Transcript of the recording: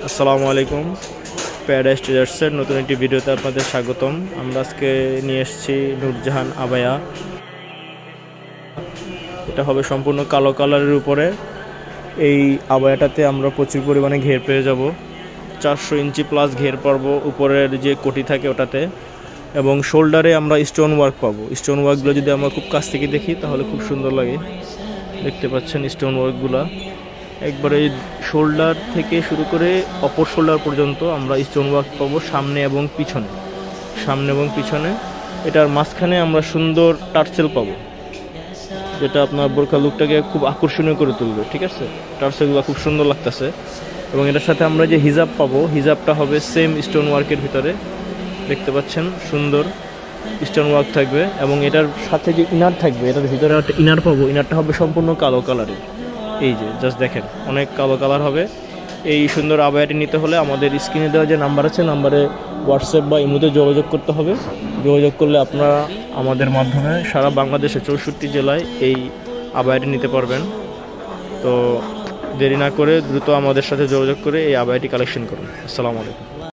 আসসালামু আলাইকুম। প্যারাডাইস ট্রেডার্সের নতুন একটি ভিডিওতে আপনাদের স্বাগতম। আমরা আজকে নিয়ে এসেছি নূরজাহান আবায়া। এটা হবে সম্পূর্ণ কালো কালারের উপরে। এই আবায়াটাতে আমরা প্রচুর পরিমাণে ঘের পেয়ে যাব। 400 ইঞ্চি প্লাস ঘের পাবো উপরের যে কোটি থাকে ওটাতে, এবং শোল্ডারে আমরা স্টোন ওয়ার্ক পাবো। স্টোন ওয়ার্কগুলো যদি আমরা খুব কাছ থেকে দেখি তাহলে খুব সুন্দর লাগে। দেখতে পাচ্ছেন স্টোন ওয়ার্কগুলো একবারে শোল্ডার থেকে শুরু করে অপর শোল্ডার পর্যন্ত আমরা স্টোন ওয়ার্ক পাবো সামনে এবং পিছনে। এটার মাঝখানে আমরা সুন্দর টার্সেল পাবো, যেটা আপনার বোরকা লুকটাকে খুব আকর্ষণীয় করে তুলবে। ঠিক আছে, টার্সেলগুলো খুব সুন্দর লাগতেছে। এবং এটার সাথে আমরা যে হিজাব পাবো, হিজাবটা হবে সেম স্টোন ওয়ার্কের ভিতরে। দেখতে পাচ্ছেন সুন্দর স্টোন ওয়ার্ক থাকবে। এবং এটার সাথে যে ইনার থাকবে, এটার ভিতরে একটা ইনার পাবো। ইনারটা হবে সম্পূর্ণ কালো কালারের। এই যে জাস্ট দেখেন, অনেক কালো কালার হবে। এই সুন্দর আবায়াটি নিতে হলে আমাদের স্ক্রিনে দেওয়া যে নাম্বার আছে, নাম্বারে হোয়াটসঅ্যাপ বা ইমোতে যোগাযোগ করতে হবে। যোগাযোগ করলে আপনারা আমাদের মাধ্যমে সারা বাংলাদেশে 64 জেলায় এই আবায়াটি নিতে পারবেন। তো দেরি না করে দ্রুত আমাদের সাথে যোগাযোগ করে এই আবায়াটি কালেকশন করুন। আসসালামু আলাইকুম।